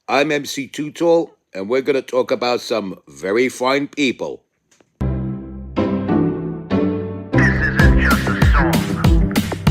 I'm MC Too Tall, and we're going to talk about some very fine people.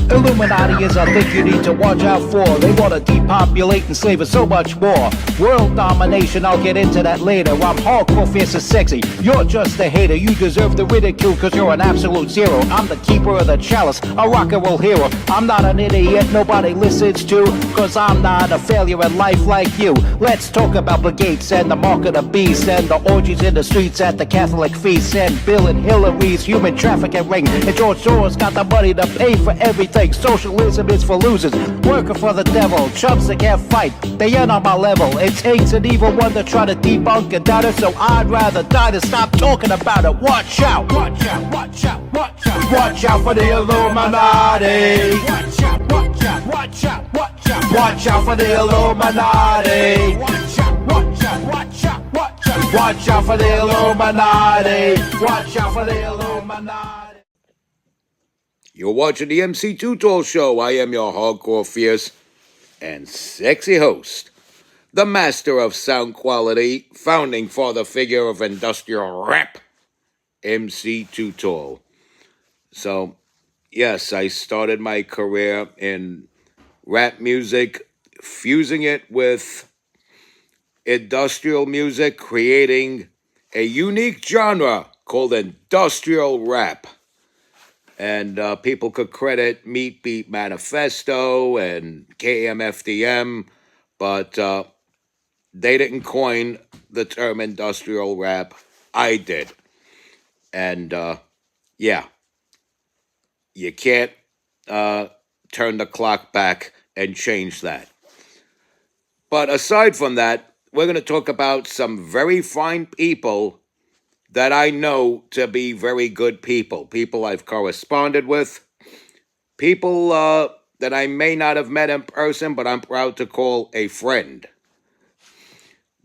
Illuminati is a thing you need to watch out for. They want to depopulate and slave us so much more. World domination, I'll get into that later. I'm hardcore, fierce and sexy. You're just a hater. You deserve the ridicule because you're an absolute zero. I'm the keeper of the chalice, a rock and roll hero. I'm not an idiot nobody listens to, because I'm not a failure in life like you. Let's talk about Bill Gates and the mark of the beast, and the orgies in the streets at the Catholic feasts, and Bill and Hillary's human trafficking ring, and George Soros got the money to pay for everything. Socialism is for losers, working for the devil. Chumps that can't fight, they ain't on my level. It takes an evil one to try to debunk and doubt it, so I'd rather die than stop talking about it. Watch out, watch out, watch out, watch out. Watch out for the Illuminati. Watch out, watch out, watch out, watch out. Watch out for the Illuminati. Watch out, watch out, watch out, watch out. Watch out for the Illuminati. Watch out for the Illuminati. You're watching the MC Too Tall Show. I am your hardcore, fierce, and sexy host, the master of sound quality, founding father figure of industrial rap, MC Too Tall. So, yes, I started my career in rap music, fusing it with industrial music, creating a unique genre called industrial rap. And people could credit Meat Beat Manifesto and KMFDM, but they didn't coin the term industrial rap. I did. And yeah, you can't turn the clock back and change that. But aside from that, we're going to talk about some very fine people that I know to be very good people I've corresponded with, people that I may not have met in person, but I'm proud to call a friend,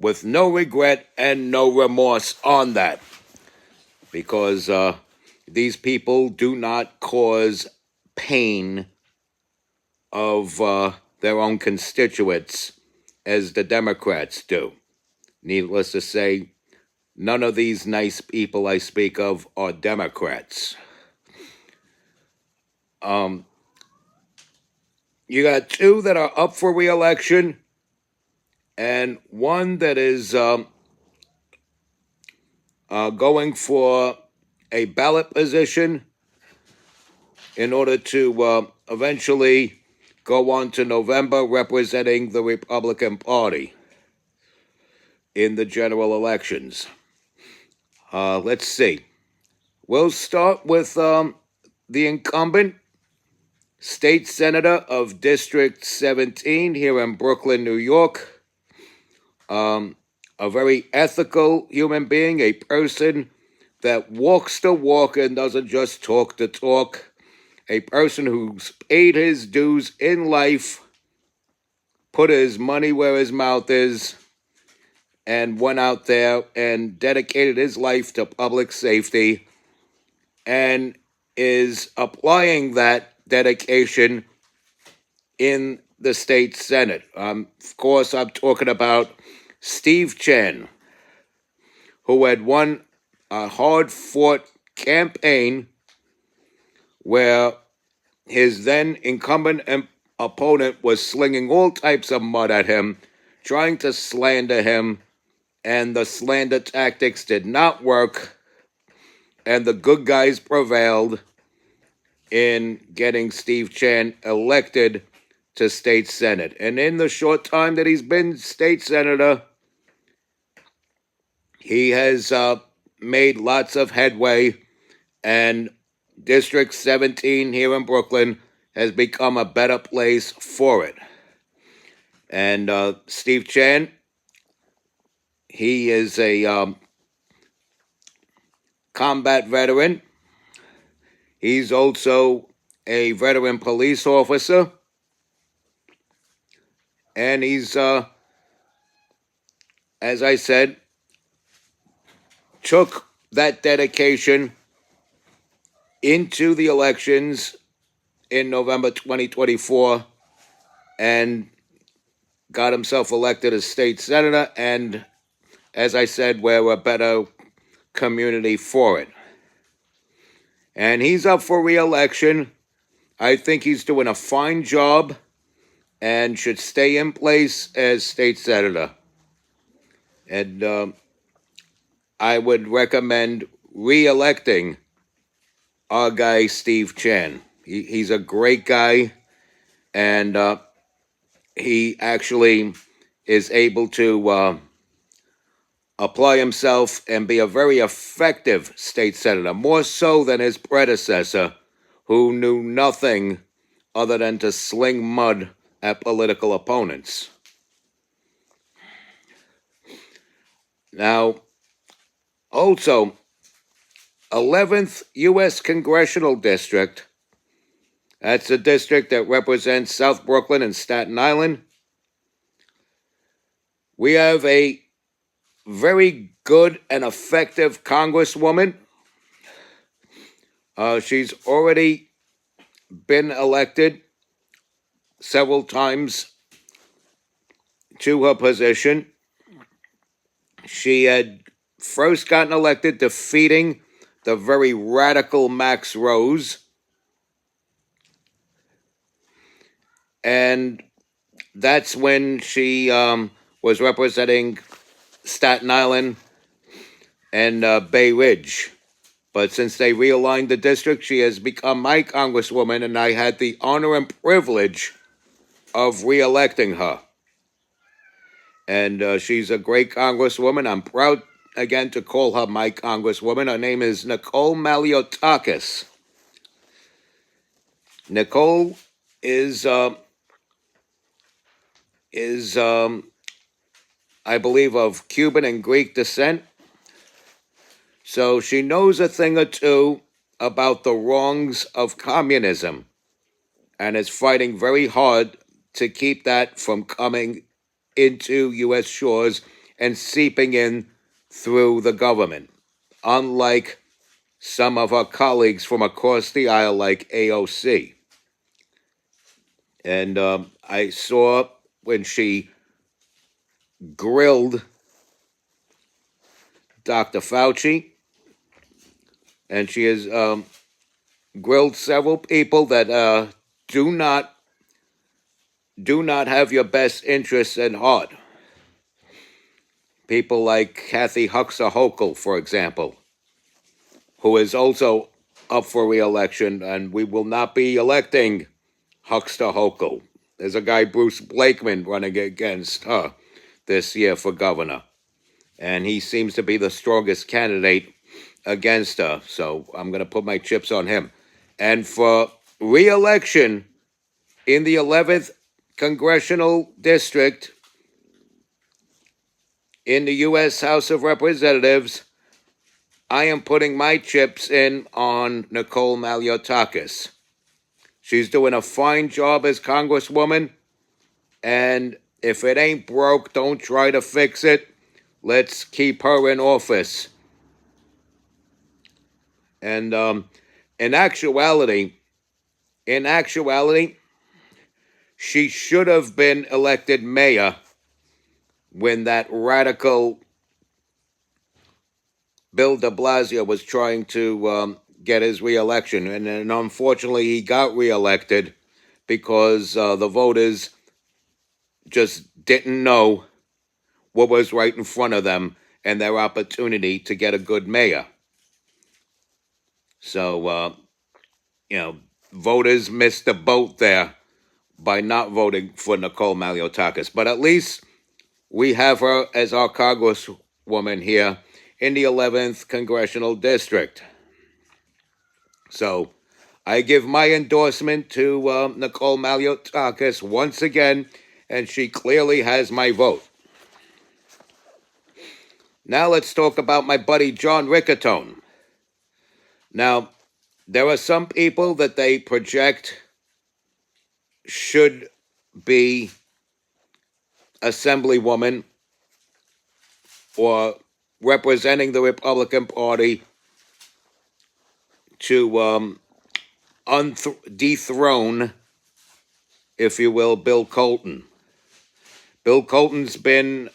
with no regret and no remorse on that, because these people do not cause pain of their own constituents as the Democrats do. Needless to say, none of these nice people I speak of are Democrats. You got two that are up for re-election, and one that is going for a ballot position in order to eventually go on to November representing the Republican Party in the general elections. Let's see. We'll start with the incumbent state senator of District 17 here in Brooklyn, New York. A very ethical human being, a person that walks the walk and doesn't just talk the talk. A person who's paid his dues in life, put his money where his mouth is, and went out there and dedicated his life to public safety, and is applying that dedication in the state Senate. Of course, I'm talking about Steve Chen, who had won a hard-fought campaign where his then incumbent opponent was slinging all types of mud at him, trying to slander him, and the slander tactics did not work, and the good guys prevailed in getting Steve Chen elected to state senate. And in the short time that he's been state senator, he has made lots of headway, and District 17 here in Brooklyn has become a better place for it. And Steve Chen, he is a combat veteran. He's also a veteran police officer. And he's, as I said, took that dedication into the elections in November 2024 and got himself elected as state senator, and as I said, we're a better community for it. And he's up for re-election. I think he's doing a fine job and should stay in place as state senator. And I would recommend re-electing our guy, Steve Chan. He's a great guy, and he actually is able to apply himself and be a very effective state senator, more so than his predecessor, who knew nothing other than to sling mud at political opponents. Now, also, 11th U.S. Congressional District, that's the district that represents South Brooklyn and Staten Island. We have a very good and effective Congresswoman. She's already been elected several times to her position. She had first gotten elected defeating the very radical Max Rose. And that's when she was representing Staten Island and Bay Ridge. But since they realigned the district, she has become my congresswoman, and I had the honor and privilege of re-electing her. And she's a great congresswoman. I'm proud, again, to call her my congresswoman. Her name is Nicole Malliotakis. Nicole is I believe, of Cuban and Greek descent. So she knows a thing or two about the wrongs of communism and is fighting very hard to keep that from coming into U.S. shores and seeping in through the government, unlike some of our colleagues from across the aisle like AOC. And I saw when she grilled Dr. Fauci, and she has grilled several people that do not have your best interests at heart. People like Kathy Huxer-Hochul, for example, who is also up for re-election, and we will not be electing Huxer-Hochul. There's a guy, Bruce Blakeman, running against her this year for governor, and he seems to be the strongest candidate against her, so I'm going to put my chips on him. And for re-election in the 11th Congressional District in the U.S. House of Representatives, I am putting my chips in on Nicole Malliotakis. She's doing a fine job as Congresswoman, and if it ain't broke, don't try to fix it. Let's keep her in office. And in actuality, she should have been elected mayor when that radical Bill de Blasio was trying to get his re-election. And unfortunately, he got re-elected because the voters just didn't know what was right in front of them and their opportunity to get a good mayor. So, voters missed the boat there by not voting for Nicole Malliotakis. But at least we have her as our Congresswoman here in the 11th Congressional District. So I give my endorsement to Nicole Malliotakis once again, and she clearly has my vote. Now let's talk about my buddy John Rocottone. Now, there are some people that they project should be assemblywoman or representing the Republican Party to dethrone, if you will, Bill Colton. Bill Colton's been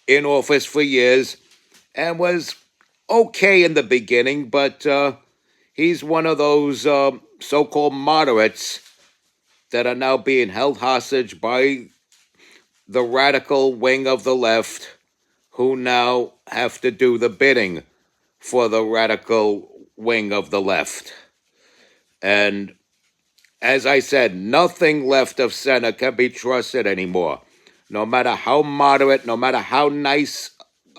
in office for years and was okay in the beginning, but he's one of those so-called moderates that are now being held hostage by the radical wing of the left, who now have to do the bidding for the radical wing of the left. And as I said, nothing left of center can be trusted anymore. No matter how moderate, no matter how nice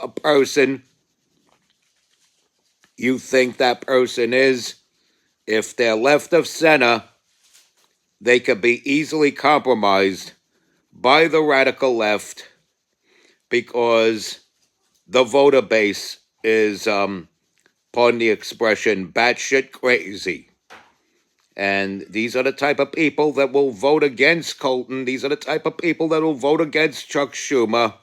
a person you think that person is, if they're left of center, they could be easily compromised by the radical left because the voter base is, pardon the expression, batshit crazy. And these are the type of people that will vote against Colton. These are the type of people that will vote against Chuck Schumer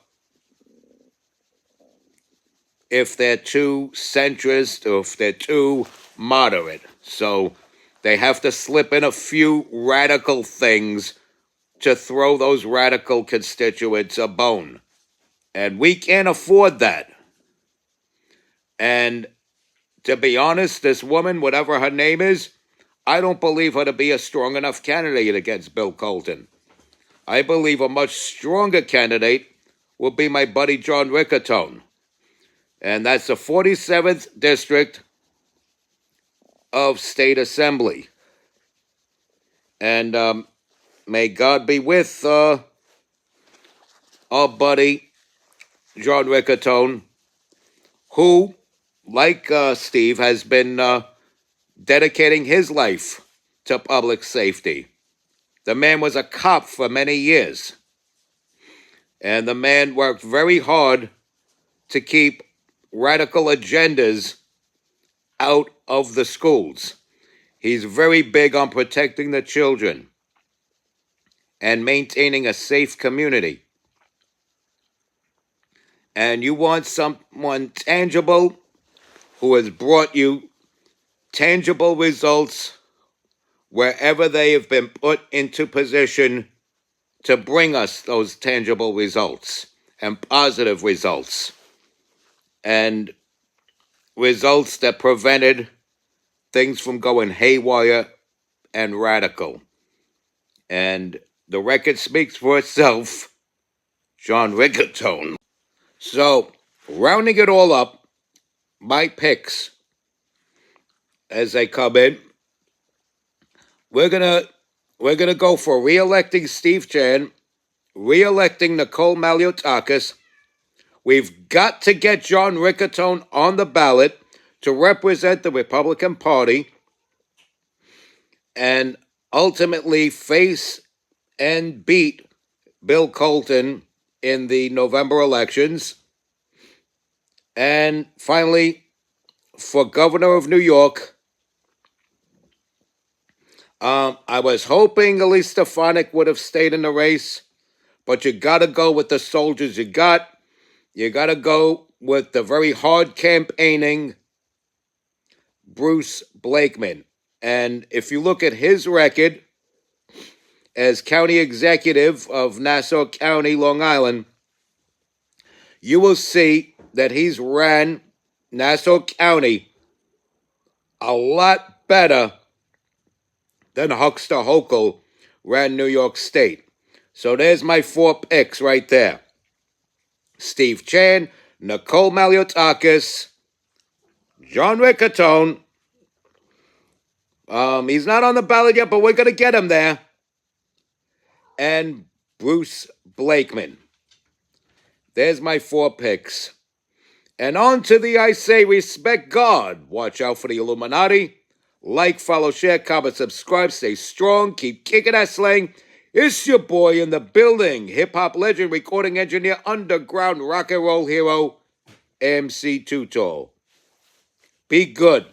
if they're too centrist or if they're too moderate. So they have to slip in a few radical things to throw those radical constituents a bone. And we can't afford that. And to be honest, this woman, whatever her name is, I don't believe her to be a strong enough candidate against Bill Colton. I believe a much stronger candidate will be my buddy John Rocottone. And that's the 47th District of State Assembly. And may God be with our buddy John Rocottone, who, like Steve, has been dedicating his life to public safety. The man was a cop for many years. And the man worked very hard to keep radical agendas out of the schools. He's very big on protecting the children and maintaining a safe community. And you want someone tangible who has brought you tangible results wherever they have been put into position to bring us those tangible results and positive results and results that prevented things from going haywire and radical. And the record speaks for itself, John Rocottone. So, rounding it all up, my picks as they come in, we're gonna go for re-electing Steve Chan, re-electing Nicole Malliotakis. We've got to get John Rocottone on the ballot to represent the Republican Party and ultimately face and beat Bill Colton in the November elections. And finally, for governor of New York, I was hoping Elise Stefanik would have stayed in the race, but you got to go with the soldiers you got. You got to go with the very hard campaigning Bruce Blakeman. And if you look at his record as county executive of Nassau County, Long Island, you will see that he's ran Nassau County a lot better than Huckster Hochul ran New York State. So there's my 4 picks right there. Steve Chan, Nicole Malliotakis, John Rocottone. He's not on the ballot yet, but we're going to get him there. And Bruce Blakeman. There's my 4 picks. And on to the I say respect God. Watch out for the Illuminati. Like, follow, share, comment, subscribe. Stay strong. Keep kicking that slang. It's your boy in the building. Hip-hop legend, recording engineer, underground rock and roll hero, MC Too Tall. Be good.